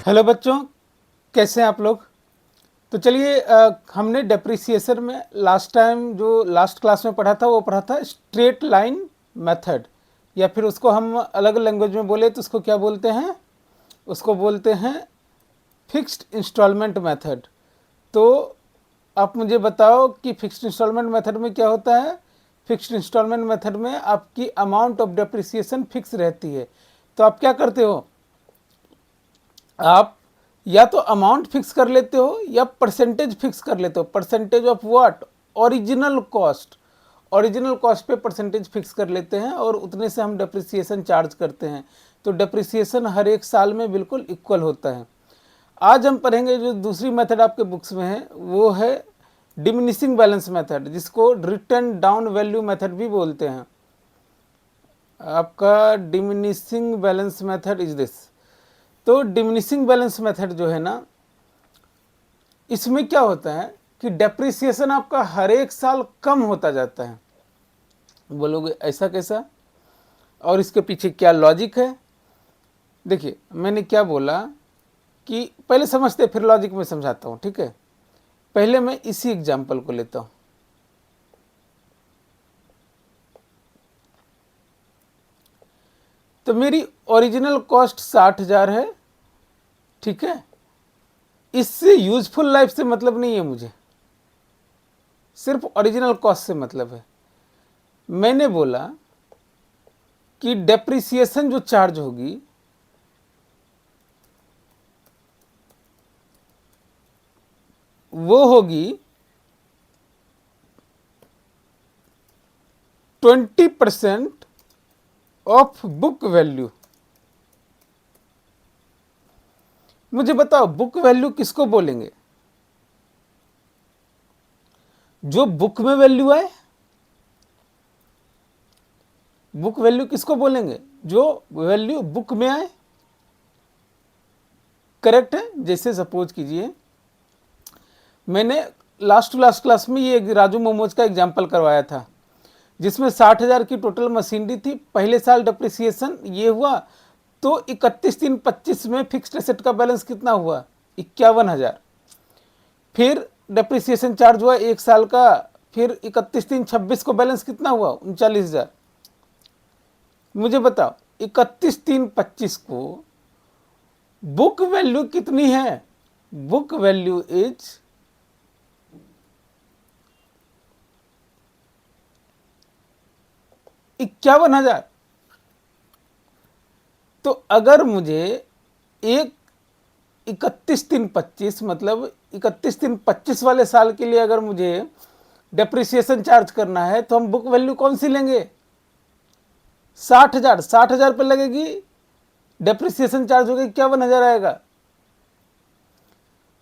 Hello बच्चों, कैसे हैं आप लोग। तो चलिए हमने डेप्रिसिएशन में लास्ट टाइम जो लास्ट क्लास में पढ़ा था वो पढ़ा था स्ट्रेट लाइन मेथड, या फिर उसको हम अलग लैंग्वेज में बोले तो उसको क्या बोलते हैं, उसको बोलते हैं फिक्स्ड इंस्टॉलमेंट मेथड। तो आप मुझे बताओ कि फिक्स्ड इंस्टॉलमेंट मेथड में क्या होता है। फिक्स्ड इंस्टॉलमेंट मेथड में आपकी अमाउंट ऑफ डेप्रिसिएशन फिक्स रहती है। तो आप क्या करते हो, आप या तो अमाउंट फिक्स कर लेते हो या परसेंटेज फिक्स कर लेते हो। Percentage of what, original cost. Original cost पे परसेंटेज फिक्स कर लेते हैं और उतने से हम डेप्रिसिएशन चार्ज करते हैं। तो डेप्रिसिएशन हर एक साल में बिल्कुल इक्वल होता है। आज हम पढ़ेंगे जो दूसरी मेथड आपके बुक्स में है वो है डिमिनिशिंग बैलेंस मेथड, जिसको रिटर्न डाउन वैल्यू मेथड भी बोलते हैं। आपका diminishing balance method is this. तो डिमिनिशिंग बैलेंस मेथड जो है ना, इसमें क्या होता है कि डेप्रिसिएशन आपका हर एक साल कम होता जाता है। बोलोगे ऐसा कैसा, और इसके पीछे क्या लॉजिक है। देखिए मैंने क्या बोला कि पहले समझते फिर लॉजिक में समझाता हूँ, ठीक है। पहले मैं इसी एग्जाम्पल को लेता हूँ। तो मेरी ओरिजिनल कॉस्ट 60,000 है, ठीक है। इससे यूजफुल लाइफ से मतलब नहीं है मुझे, सिर्फ ओरिजिनल कॉस्ट से मतलब है। मैंने बोला कि डेप्रिसिएशन जो चार्ज होगी वो होगी 20% ऑफ बुक वैल्यू। मुझे बताओ बुक वैल्यू किसको बोलेंगे, जो बुक में वैल्यू आए। बुक वैल्यू किसको बोलेंगे, जो वैल्यू बुक में आए। करेक्ट है। जैसे सपोज कीजिए मैंने लास्ट टू लास्ट क्लास में ये राजू मोमोज का एग्जाम्पल करवाया था, जिसमें 60,000 की टोटल मशीनरी थी। पहले साल डिप्रिसिएशन ये हुआ तो 31/3/25 में फिक्स्ड एसेट का बैलेंस कितना हुआ, 51,000। फिर डेप्रिसिएशन चार्ज हुआ एक साल का, फिर 31/3/26 को बैलेंस कितना हुआ, 39,000। मुझे बताओ 31/3/25 को बुक वैल्यू कितनी है। Book value is 51,000। तो अगर मुझे एक 31/3/25 मतलब 31/3/25 वाले साल के लिए अगर मुझे डेप्रिसिएशन चार्ज करना है तो हम बुक वैल्यू कौन सी लेंगे, 60,000। 60,000 पे लगेगी, डेप्रिसिएशन चार्ज होगा 51,000 आएगा।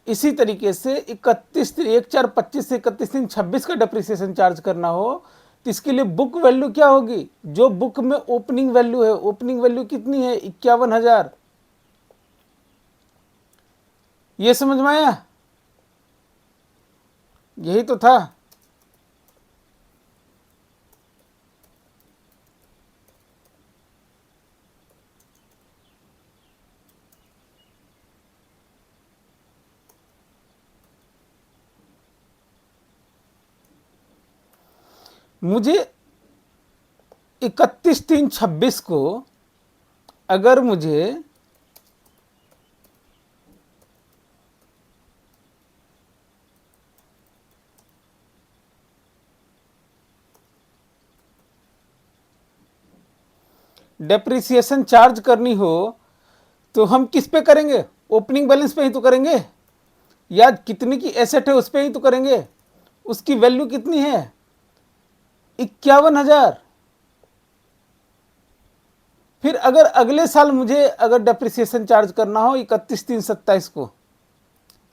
इसी तरीके से 31/1/4/25 से 31/3/26 का डेप्रिसिएशन चार्ज करना हो तो इसके लिए बुक वैल्यू क्या होगी, जो बुक में ओपनिंग वैल्यू है। ओपनिंग वैल्यू कितनी है, 51,000। ये समझ में आया, यही तो था। मुझे 31/3/26 को अगर मुझे डेप्रिसिएशन चार्ज करनी हो तो हम किस पे करेंगे, ओपनिंग बैलेंस पे ही तो करेंगे, या कितनी की एसेट है उस पे ही तो करेंगे। उसकी वैल्यू कितनी है, 51,000। फिर अगर अगले साल मुझे अगर डेप्रिसिएशन चार्ज करना हो 31/3/27 को,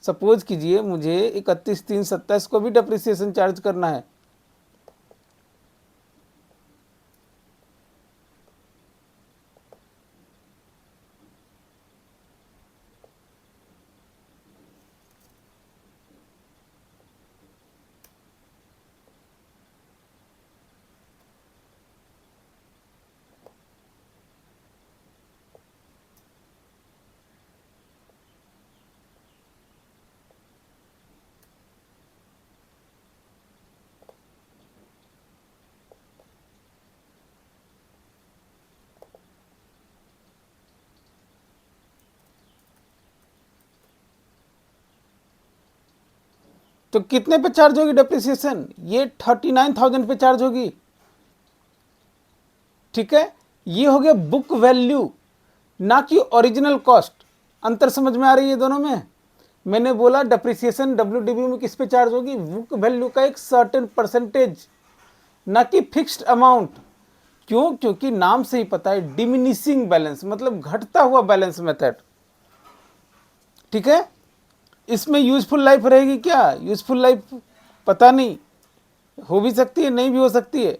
सपोज कीजिए मुझे 31/3/27 को भी डेप्रिसिएशन चार्ज करना है, तो कितने पे चार्ज होगी डेप्रिसिएशन? ये 39,000 पे चार्ज होगी। ठीक है, ये हो गया बुक वैल्यू, ना कि ओरिजिनल कॉस्ट। अंतर समझ में आ रही है दोनों में? मैंने बोला डेप्रिसिएशन डब्ल्यूडीबी में किस पे चार्ज होगी? बुक वैल्यू का एक सर्टेन परसेंटेज, ना कि फिक्स्ड अमाउंट। क्यों? क्योंकि नाम से ही पता है डिमिनिशिंग बैलेंस, मतलब घटता हुआ बैलेंस मेथड। ठीक है, इसमें यूजफुल लाइफ रहेगी क्या? यूजफुल लाइफ पता नहीं, हो भी सकती है, नहीं भी हो सकती है।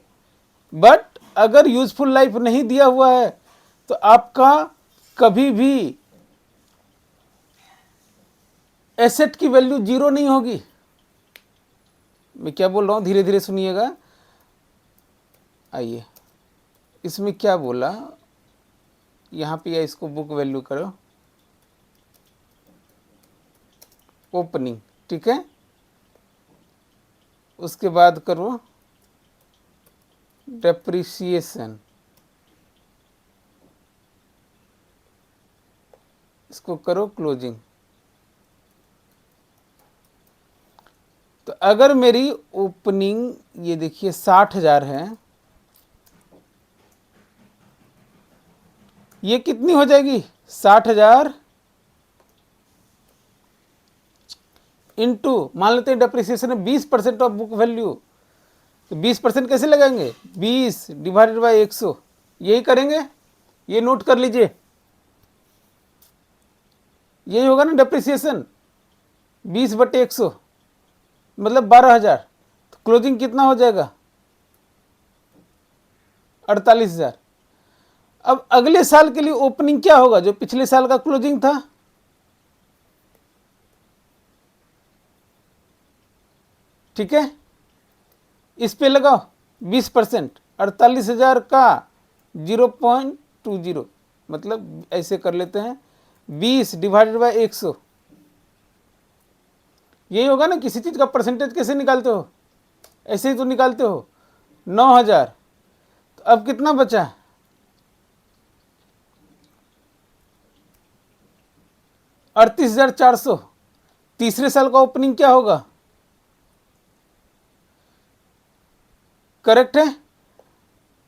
बट अगर यूजफुल लाइफ नहीं दिया हुआ है तो आपका कभी भी एसेट की वैल्यू जीरो नहीं होगी। मैं क्या बोल रहा हूं, धीरे धीरे सुनिएगा। आइए, इसमें क्या बोला, यहां पे या इसको बुक वैल्यू करो, ओपनिंग। ठीक है, उसके बाद करो डेप्रिसिएशन, इसको करो क्लोजिंग। तो अगर मेरी ओपनिंग ये देखिए 60,000 है, ये कितनी हो जाएगी? 60,000 इंटू, मान लेते हैं डेप्रिसिएशन है 20% ऑफ बुक वैल्यू, तो 20% कैसे लगाएंगे? 20 डिवाइडेड बाई 100, यही करेंगे। ये नोट कर लीजिए, यही होगा ना डेप्रिसिएशन, 20/100 मतलब 12,000। तो क्लोजिंग कितना हो जाएगा? 48,000। अब अगले साल के लिए ओपनिंग क्या होगा? जो पिछले साल का क्लोजिंग था, ठीक है, इस पे लगाओ 20%, 48,000 का 0.20, मतलब ऐसे कर लेते हैं 20 डिवाइडेड बाई 100, यही होगा ना। किसी चीज का परसेंटेज कैसे निकालते हो? ऐसे ही तो निकालते हो। 9,000, तो अब कितना बचा? 38,400। तीसरे साल का ओपनिंग क्या होगा? करेक्ट है।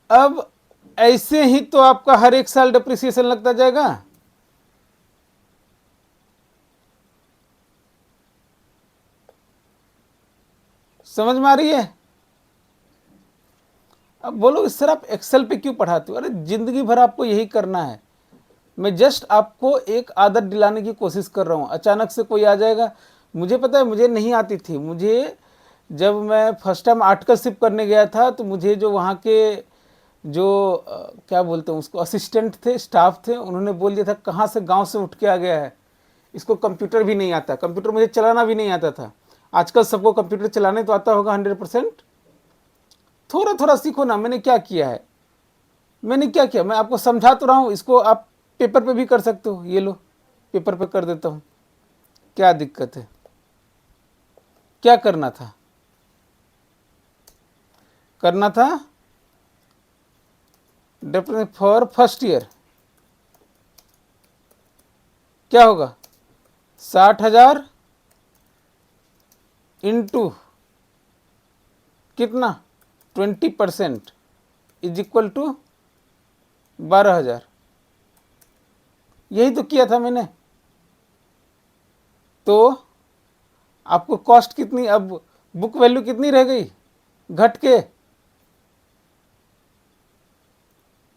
अब ऐसे ही तो आपका हर एक साल डिप्रिसिएशन लगता जाएगा। समझ में आ रही है? अब बोलो सर आप एक्सेल पे क्यों पढ़ाते हो? अरे जिंदगी भर आपको यही करना है। मैं जस्ट आपको एक आदत दिलाने की कोशिश कर रहा हूँ। अचानक से कोई आ जाएगा, मुझे पता है मुझे नहीं आती थी। मुझे जब मैं फर्स्ट टाइम आर्टिकलशिप करने गया था तो मुझे जो वहाँ के जो क्या बोलते हैं उसको, असिस्टेंट थे, स्टाफ थे, उन्होंने बोल दिया था कहाँ से गांव से उठ के आ गया है, इसको कंप्यूटर भी नहीं आता। कंप्यूटर मुझे चलाना भी नहीं आता था। आजकल सबको कंप्यूटर चलाने तो आता होगा 100%। थोड़ा थोड़ा सीखो ना। मैंने क्या किया है, मैंने क्या किया, मैं आपको समझा तो रहा हूँ। इसको आप पेपर पे भी कर सकते हो। ये लो, पेपर पे कर देता हूँ, क्या दिक्कत है? क्या करना था? करना था डेफिनेट फॉर फर्स्ट ईयर क्या होगा? 60,000 इंटू कितना? 20% इज इक्वल टू 12,000। यही तो किया था मैंने। तो आपको कॉस्ट कितनी, अब बुक वैल्यू कितनी रह गई घट के?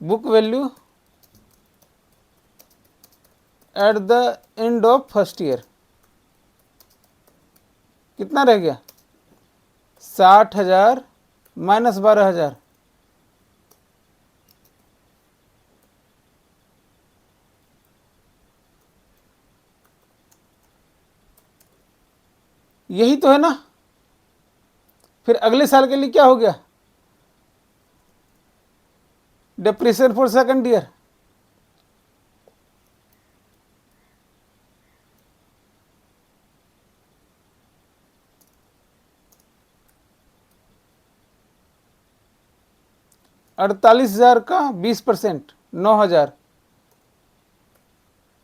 Book value at the end of first year कितना रह गया? 60,000 माइनस 12,000। यही तो है ना। फिर अगले साल के लिए क्या हो गया? डेप्रिसिएशन फॉर सेकंड ईयर, अड़तालीस हजार का 20%, 9,000।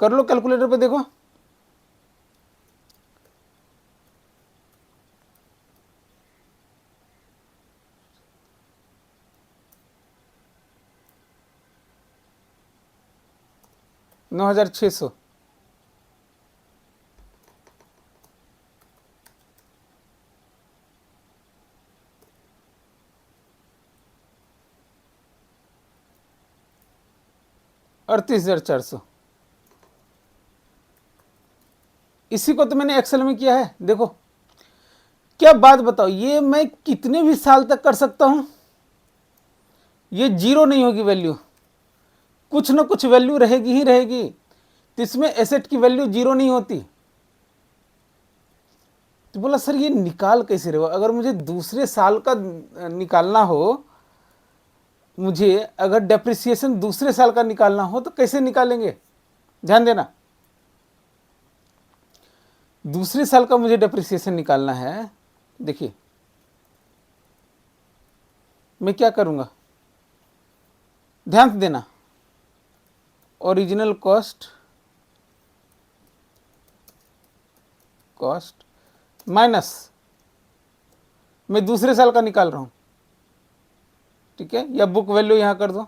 कर लो कैलकुलेटर पे, देखो 9,600। $38,400। इसी को तो मैंने एक्सेल में किया है। देखो क्या बात बताओ, ये मैं कितने भी साल तक कर सकता हूं, ये जीरो नहीं होगी वैल्यू, कुछ ना कुछ वैल्यू रहेगी ही रहेगी। तो इसमें एसेट की वैल्यू जीरो नहीं होती। तो बोला सर ये निकाल कैसे रहे हो? अगर मुझे दूसरे साल का निकालना हो, मुझे अगर डेप्रिसिएशन दूसरे साल का निकालना हो तो कैसे निकालेंगे? ध्यान देना, दूसरे साल का मुझे डेप्रिसिएशन निकालना है। देखिए मैं क्या करूंगा, ध्यान से देना। ओरिजिनल कॉस्ट माइनस मैं दूसरे साल का निकाल रहा हूं, ठीक है, या बुक वैल्यू यहां कर दो।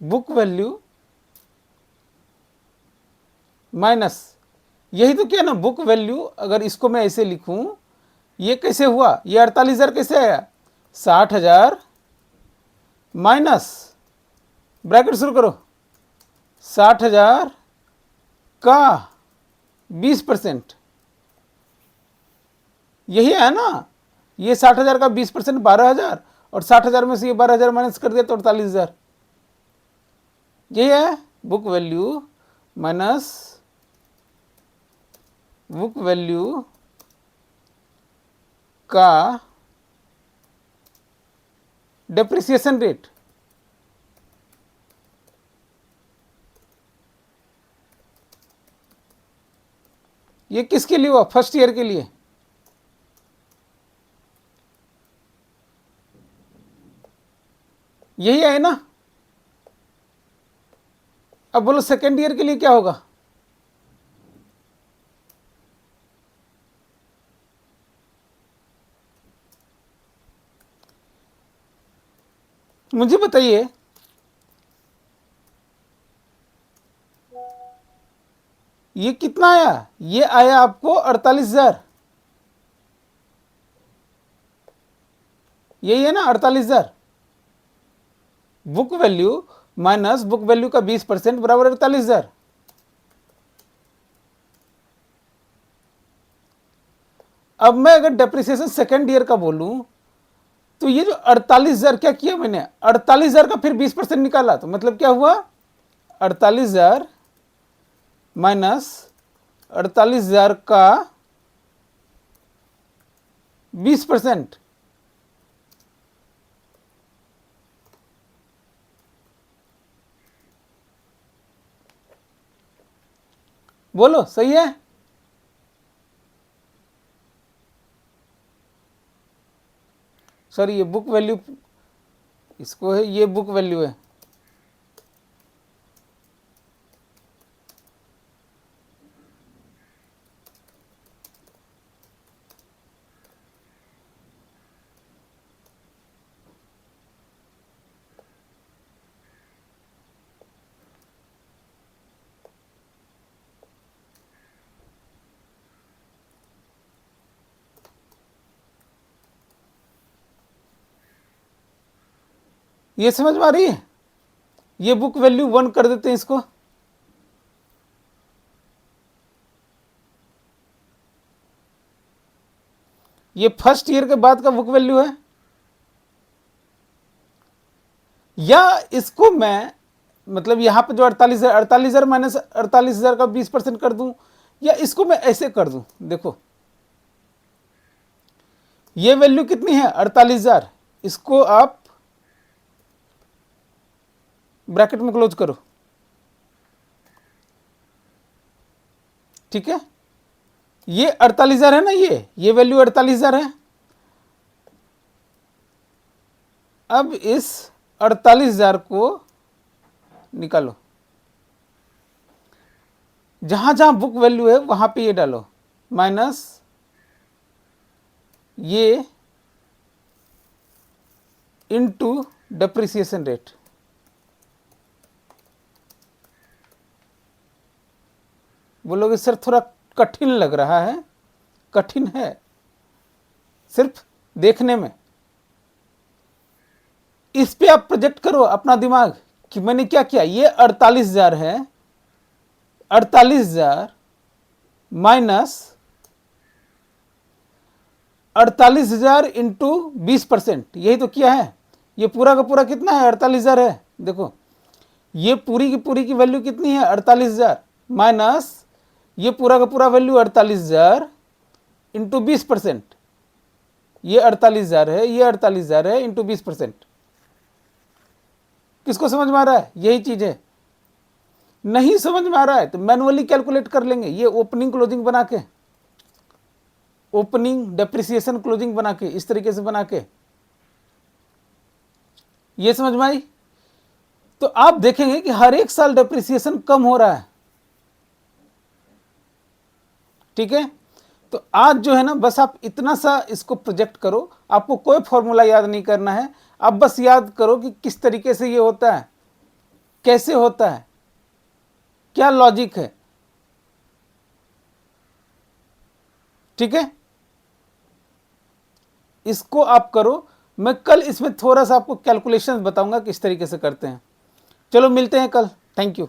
बुक वैल्यू माइनस, यही तो क्या ना, बुक वैल्यू। अगर इसको मैं ऐसे लिखूं, ये कैसे हुआ, ये 48,000 कैसे आया? 60,000 माइनस, ब्रैकेट शुरू करो, 60,000 का 20%, यही है ना। ये 60,000 का 20% 12,000, और 60,000 में से ये 12,000 माइनस कर दिया तो 48,000। यही है book value minus book value का डेप्रिसिएशन रेट। ये किसके लिए हुआ? फर्स्ट ईयर के लिए। यही है ना। अब बोलो सेकेंड ईयर के लिए क्या होगा? मुझे बताइए, ये कितना आया? ये आया आपको 48,000, यही है ना 48,000। Book value minus book value का 20% बराबर 48,000। अब मैं अगर डेप्रिसिएशन सेकेंड ईयर का बोलूं, तो ये जो 48,000 क्या किया मैंने, 48,000 का फिर 20% निकाला, तो मतलब क्या हुआ, 48,000 माइनस 48,000 का 20%। बोलो सही है? सॉरी, ये बुक वैल्यू, इसको है, ये बुक वैल्यू है। ये समझ में आ रही है? ये बुक वैल्यू 1 कर देते हैं इसको। ये फर्स्ट ईयर के बाद का बुक वैल्यू है। या इसको मैं मतलब यहां पे जो 48,000 माइनस 48,000 का 20% कर दूं, या इसको मैं ऐसे कर दूं। देखो ये वैल्यू कितनी है, 48,000। इसको आप ब्रैकेट में क्लोज करो, ठीक है। ये 48,000 है ना, ये वैल्यू 48,000 है। अब इस 48,000 को निकालो, जहां जहां बुक वैल्यू है वहां पे ये डालो, माइनस ये इनटू डेप्रिसिएशन रेट। बोलोगे सर थोड़ा कठिन लग रहा है, कठिन है सिर्फ देखने में। इस पे आप प्रोजेक्ट करो अपना दिमाग कि मैंने क्या किया, ये 48,000 है, 48,000 माइनस 48,000 इंटू 20%, यही तो किया है। ये पूरा का पूरा कितना है, 48,000 है। देखो ये पूरी की वैल्यू कितनी है, 48,000 माइनस ये पूरा का पूरा वैल्यू 48,000 इंटू 20%, ये 48,000 है, ये 48,000 है इंटू 20%। किसको समझ में आ रहा है? यही चीज है। नहीं समझ में आ रहा है तो मैनुअली कैलकुलेट कर लेंगे, ये ओपनिंग क्लोजिंग बना के, ओपनिंग डेप्रिसिएशन क्लोजिंग बना के, इस तरीके से बना के। ये समझ में आई? तो आप देखेंगे कि हर एक साल डेप्रिसिएशन कम हो रहा है। ठीक है, तो आज जो है ना बस आप इतना सा इसको प्रोजेक्ट करो, आपको कोई फॉर्मूला याद नहीं करना है, आप बस याद करो कि किस तरीके से ये होता है, कैसे होता है, क्या लॉजिक है। ठीक है, इसको आप करो। मैं कल इसमें थोड़ा सा आपको कैलकुलेशन बताऊंगा किस तरीके से करते हैं। चलो मिलते हैं कल, थैंक यू।